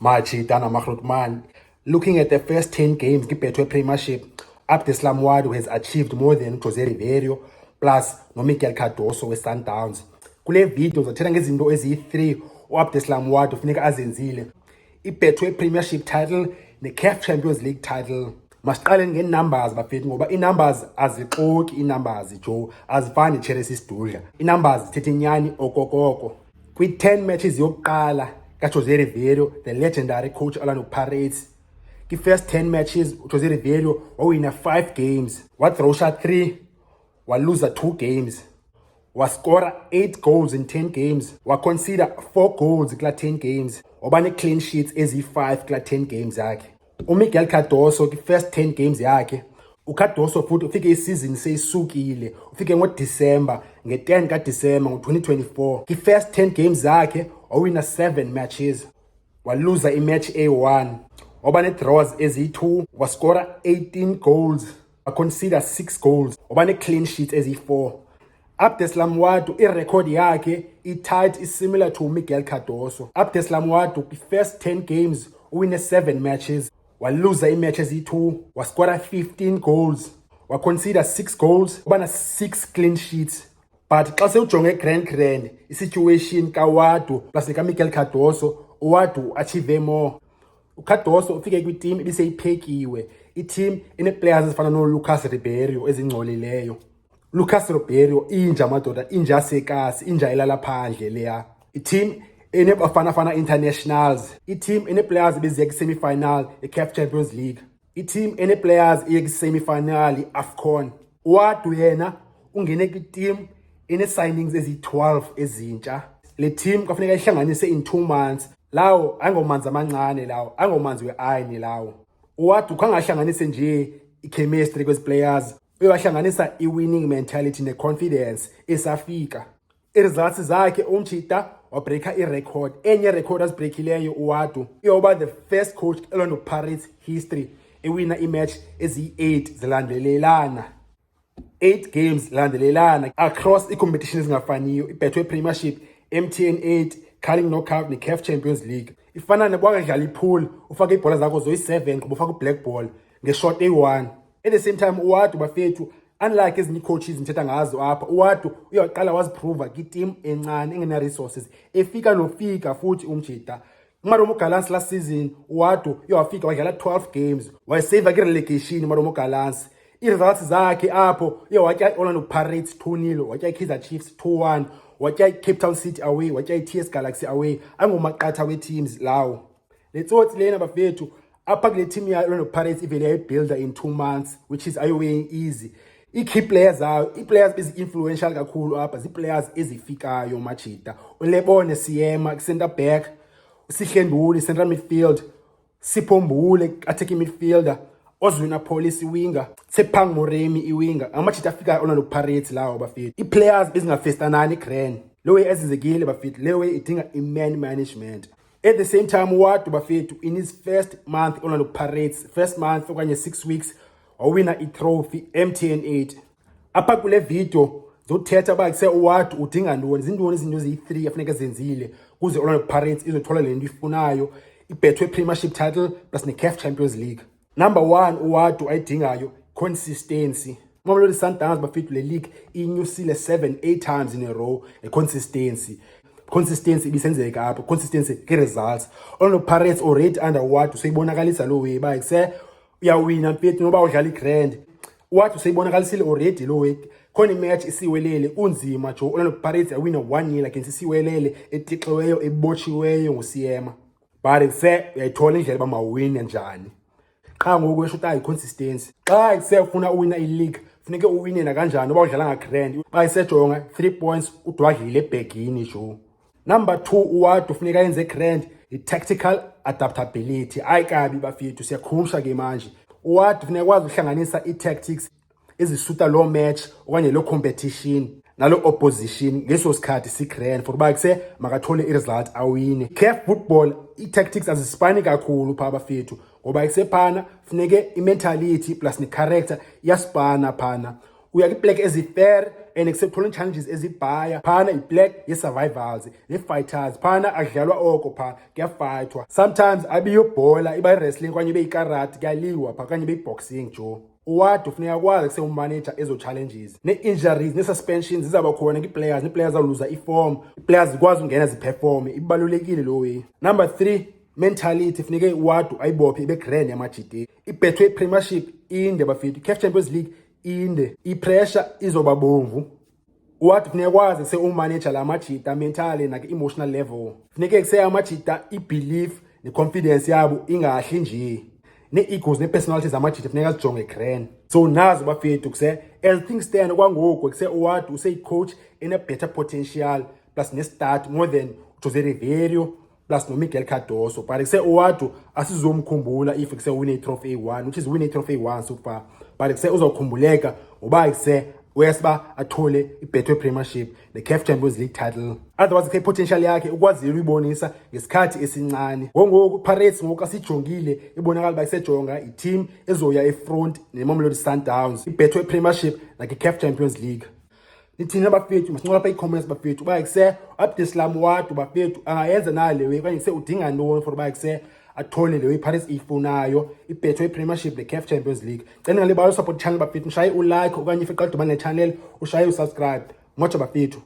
Machita Namakrutman. Looking at the first 10 games, Betway Premiership, Abdeslam Wadu has achieved more than Jose Riverio, plus no Miguel Cardoso with Sundowns. Kule videos athetha ngezinto eziyi-3 uAbdeslam Wadu funeka azenzile. I-Betway Premiership title ne-CAF Champions League title. Masiqale ngee-numbers bafethu ngoba ii-numbers azixoki ii-numbers Joe, azifani Chelsea sidudla. Ii-numbers zithetha inyani okokoko. Kwi-10 matches yokuqala kaJose Riverio, the legendary coach Orlando Pirates, ki-first 10 matches uJose Riverio wawina 5 games, wadrowsha 3, waluza 2 games, wascora 8 goals in 10 games, waconceda 4 goals kula 10 games, waba ne-clean sheets ezi-5 kula 10 games yakhe. UMiguel Cardoso ki-first 10 games yakhe, uCardoso futhi ufike isizini seyisukile, ufike ngoDisemba, nge-10 kaDisemba ngo-2024. Ki-first 10 games zakhe wawina 7 matches, waluza imatch A1, waba ne-draws ezi-2, wascora 18 goals, waconceda 6 goals, waba ne-clean sheets ezi-4. Abdeslam Wadu irecord yakhe i-tight is-similar to Miguel Cardoso. Abdeslam Wadu ki-first 10 games uwine 7 matches, waluza imatch ezi-2, wascora 15 goals, waconceda 6 goals, waba na-6 clean sheets. But xa sewujonge grand i-situation kaWadu plus nekamiguel Cardoso, uWadu achieve more. uCardoso ufike kwi-team ebiseyiphekiwe, i-team ine-players ezifana noLucas Ribeiro ezingcolileyo. Lucas Ribeiro inja madoda, inja sekasi, inja elala phandle leya. I-team enebafana internationals, i-team ene-players ebeziya kwi-semi-final ye-CAF Champions League, i-team ene-players iye kwi-semi-final i-AFCON. uWadu yena ungene kwi-team ine-signings ezi-12 ezintsha. Le team kwafuneka ihlanganise in 2 months. Lawo angomanzi amancane lawo, angomanzi we-ayini lawo. uWadu khangahlanganise nje i-chemistry kwezi players, uyawahlanganisa i-winning mentality ne-confidence esafika. I-results zakhe umchita wabreaka i-record. Enye record azibreakileyo uWadu iyoba the first coach Orlando Pirates history ewina imatch ezi-8 zilandelelana. 8 games landelelana across i-competition ezingafaniyo, i-Betway Premiership, MTN 8, Carling Knockout ne-CAF Champions League. Ifana nebwakadlala ipool, ufake ibhola zakho zoyi-7 ngoba ufake u-black ball nge-shot A1. At the same time uWadu bafethu, unlike ezinye coaches ngithetha ngazo apha, uWadu uyaqala waziprova ki-team encane engena-resources, efika nofika futhi umjida. uMaromo Gallants last season uWadu uyawafika wadlala 12 games, wayeseva ki-relegation uMaromo Gallants. I-results zakhe apho watya i-Orlando Pirates 2-0, watya i-Kaizer Chiefs 2-1, watya i-Cape Town City away, watya i-TS Galaxy away, angomaqatha we-teams lawo. Le tsotsi lena bafethu apha kule team ya-Orlando Pirates ivele yayibuilder in 2 months, which is ayowaying easy. I-key players zayo, i-players ezi-influential kakhulu apha zii-players ezifikayo machita. uLebone Siyema center back, uSihle Nduli central midfield, Sipho Mbule attacking midfielder, Ozwina Police winger, Tshephang Moremi iwinger. Amachita afika Orlando Pirates lawo bafethu. I-players bezingafestanani grand. Lo way ezizekile bafethu, le way idinga i-man management. At the same time uWadu bafethu in his first month Orlando Pirates, first month okanye 6 weeks, wawina i-trophy MTN 8. Apha kule video zothetha uba kuse uWadu udinga ntoni, zintoni izinto eziyi-3 afuneka zenzile kuze Orlando Pirates izothola le nto ifunayo, i-Betway Premiership title plus ne-CAF Champions League. Number 1 uWadu ayidingayo consistency. Mamelodi Sundowns bafethu le league inyusile 7-8 times in a row. Consistency ibisenzeka apho, consistency ke-results. Orlando Pirates already under uWadu seyibonakalisa lo way ba kuse uyawina mfethu noba udlala i-grand. uWadu seyibonakalisile already lo way. Khona imatch isiwelele unzima jo, Orlando Pirates awina 1-0 against isiwelele etixiweyo ebotshiweyo nguSiyema. But kuse uyayithola indlela bamawine njani. Qha ngoku eshuta i-consistency. Xa kusefuna uwina i-league funeke uwine nakanjani noba udlala nga-grand. Xa isejonga 3 points udwadlile ebhegini jo. Number 2 uWadu funeka yenze grand i-tactical adaptability. Ayikabi bafethu siyakhumsha ke manje. uWadu funeka kwazi uhlanganisa i-tactics ezisuta lo match okanye lo competition nalo opposition ngeso sikhathi si-grand for uba kuse makathole i-result awine. CAF football i-tactics azisipani kakhulu phaa bafethu ngoba kusephana funeke i-mentality plus ne-character iyasipana phana. uya kwi-black ezi-fair and kusekuthola challenges ezibhaya phana i-black ye-survivals ne-fighters phana akudlalwa oko phaa kuyafayithwa. Sometimes abiyo bhola iba yi-wrestling okanye ibe yikarati kuyaliwa phaa okanye ibe yi-boxing jo. Uwade ufuneka kwazi kusengumanager ezo challenges nee-injuries nee-suspensions zizawuba khona kwi-players nee-players zawuluza i-form i-players zikwazi ungena ziperforme ibalulekile lo way. Number 3, mentality funeke uwade ayibophe ibe grand yamajide. Ibethwe Premiership inde bafethu, i-CAF Champions League inde, i-pressure izoba bomvu. Uwade funeka kwazi sengumanager la majida mentally nake-emotional level. Funeke kuseyamajida i-belief ne-confidence yabo ingahli nje. Nee-egos nee-personalities zamajida funeka zijonge grand. So nazo bafethu as things stand kwangoku uwade useyi-coach ene-better potential plus ne-start more than Jose Riverio plus Miguel Cardoso. But uwade asizomkhumbula if win i-trophy A1, which is win i-trophy A1 so far. But uzawukhumbuleka ngoba uyasiba athole i-Betway Premiership ne-CAF Champions League title. Otherwise potential yakhe ukwazile uyibonisa ngesikhathi esincane. Ngoku Pirates ngoku asijongile ibonakala uba isejonga i-team ezoya efront ne-Mamelodi Sundowns, i-Betway Premiership nake-CAF Champions League. Nithina bafethu masincola apha ii-comments bafethu uba Abdeslam Wadu bafethu angayenza nale way okanye udinga ntoni for uba athole leyo iPirates iyifunayo, i-Betway Premiership ne-CAF Champions League. Cela ngalibala support channel bafethu, ushaye ulike okanye if iqala udibana ne-channel ushaye usubscribe. Moja bafethu.